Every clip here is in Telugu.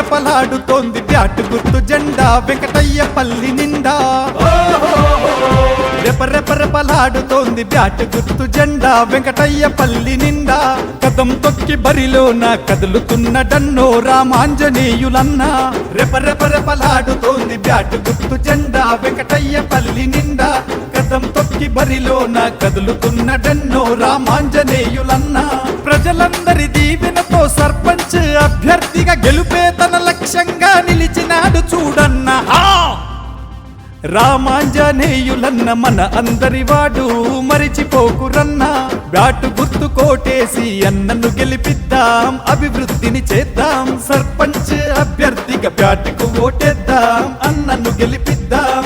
రెపరెపలాడుతోంది బ్యాటు గుర్తు జెండా వెంకటయ్యపల్లి నిండా. రెపరెపలాడుతోంది బ్యాటు గుర్తు జెండా వెంకటయ్యపల్లి నిండా. కదం తొక్కి బరిలోన కదులుతున్నడన్నో రామాంజనేయులన్న. రెపరెపలాడుతోంది బ్యాటు గుర్తు జెండా వెంకటయ్యపల్లి నిండా. కదం తొక్కి బరిలోన కదులుతున్నడన్నో రామాంజనేయులన్న. ప్రజలందరి దీవెనతో సర్పంచ్ అభ్యర్థిగా గెలుపే తన లక్ష్యంగా నిలిచినాడు చూడన్నా. రామాంజనేయులన్న మన అందరి వాడు మరిచిపోకురన్న. బ్యాటు గుర్తు కోటేసి అన్నను గెలిపిద్దాం, అభివృద్ధిని చేద్దాం. సర్పంచ్ అభ్యర్థిగా బ్యాటుకు ఓటేద్దాం, అన్నను గెలిపిద్దాం.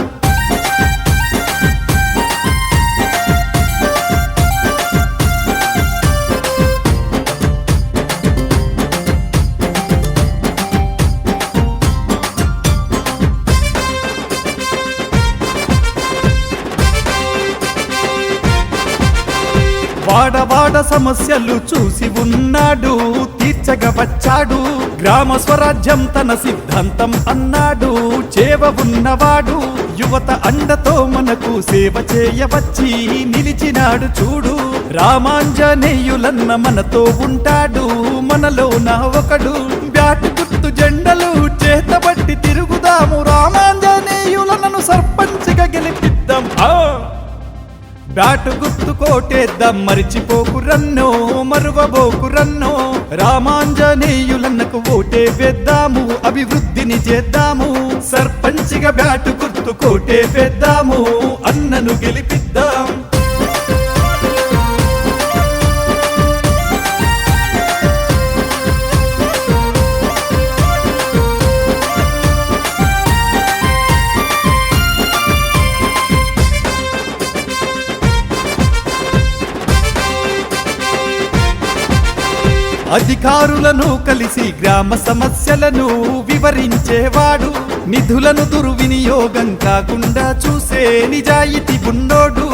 వాడవాడ సమస్యలు చూసి ఉన్నాడు, తీర్చగా వచ్చాడు. గ్రామ స్వరాజ్యం తన సిద్ధాంతం అన్నాడు, చేవ ఉన్నవాడు. యువత అండతో మనకు సేవ చేయవచ్చి నిలిచినాడు చూడు. రామాంజనేయులన్న మనతో ఉంటాడు, మనలోన ఒకడు. బ్యాటు గుర్తు జెండలు చేతబట్టి తిరుగుదాము, రామాంజనేయులన్నను సర్పంచ్గా గెలిపిద్దాం. బ్యాటు గుర్తు కోటేద్దాం, మరిచిపోకురన్నో మరువబోకురన్నో. రామాంజనేయులన్నకు ఓటే వేద్దాము, అభివృద్ధిని చేద్దాము. సర్పంచిగా బ్యాటు గుర్తు కోటే వేద్దాము, అన్నను గెలిపిద్దాం. అధికారులను కలిసి గ్రామ సమస్యలను వివరించేవాడు. నిధులను దుర్వినియోగం కాకుండా చూసే నిజాయితీ ఉన్నోడు.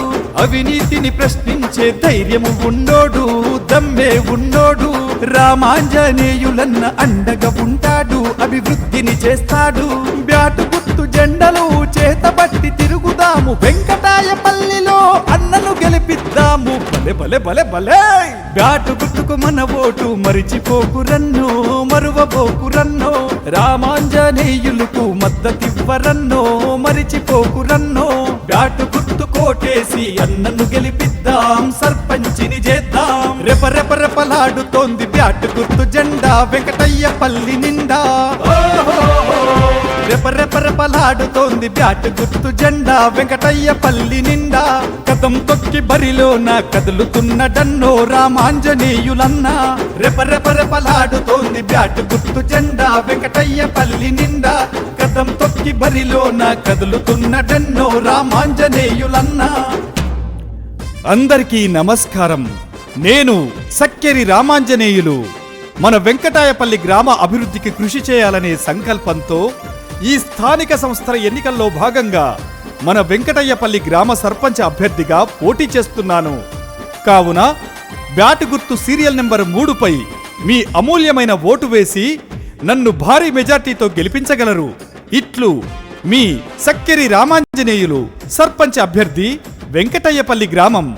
అవినీతిని ప్రశ్నించే ధైర్యము ఉన్నోడు, దమ్మే ఉన్నోడు. రామాంజనేయులన్న అండగా ఉంటాడు, అభివృద్ధిని చేస్తాడు. బ్యాటు గుర్తు జెండలు చేతబట్టి తిరుగుదాము, వెంకటాయపల్లిలో అన్నను గెలిపిద్దాము. భలే భలే భలే భలే. బ్యాటు గుర్తుకు మన ఓటు మరిచిపోకురన్నో మరువబోకురన్నో. రామాంజనేయులకు మద్దతివ్వరన్నో మరిచిపోకురన్నో. బ్యాటు గుర్తు కోటేసి అన్నను గెలిపిద్దాం, సర్పంచిని చేద్దాం. రెపరెపలాడుతోంది బ్యాటు గుర్తు జెండా వెంకటయ్యపల్లి నిండా. రెపరెపలాడుతోంది బ్యాటు గుర్తు జెండా వెంకటయ్యపల్లి నిండా. కదం తొక్కి బరిలోన కదులుతున్నడన్నో రామాంజనేయులన్న. రెపరెపలాడుతోంది బ్యాటు గుర్తు జెండా వెంకటయ్యపల్లి నిండా. కదం తొక్కి బరిలోన కదులుతున్నడన్నో రామాంజనేయులన్న. అందరికీ నమస్కారం. నేను సక్కెరి రామాంజనేయులు. మన వెంకటాయపల్లి గ్రామ అభివృద్ధికి కృషి చేయాలనే సంకల్పంతో ఈ స్థానిక సంస్థల ఎన్నికల్లో భాగంగా మన వెంకటయ్యపల్లి గ్రామ సర్పంచ్ అభ్యర్థిగా పోటీ చేస్తున్నాను. కావున బ్యాటు గుర్తు సీరియల్ నెంబర్ 3పై మీ అమూల్యమైన ఓటు వేసి నన్ను భారీ మెజార్టీతో గెలిపించగలరు. ఇట్లు మీ సక్కెరి రామాంజనేయులు, సర్పంచ్ అభ్యర్థి, వెంకటయ్యపల్లి గ్రామం.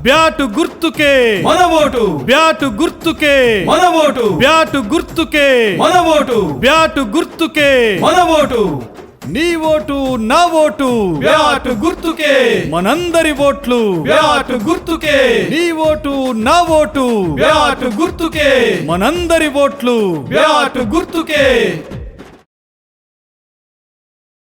బ్యాటు గుర్తుకే మన ఓటు, బ్యాటు గుర్తుకే మన ఓటు, బ్యాటు గుర్తుకే మన ఓటు, బ్యాటు గుర్తుకే మన ఓటు. నీ ఓటు నా ఓటు, బ్యాటు గుర్తుకే మనందరి ఓట్లు, బ్యాటు గుర్తుకే. నీ ఓటు నా ఓటు, బ్యాటు గుర్తుకే మనందరి ఓట్లు, బ్యాటు గుర్తుకే.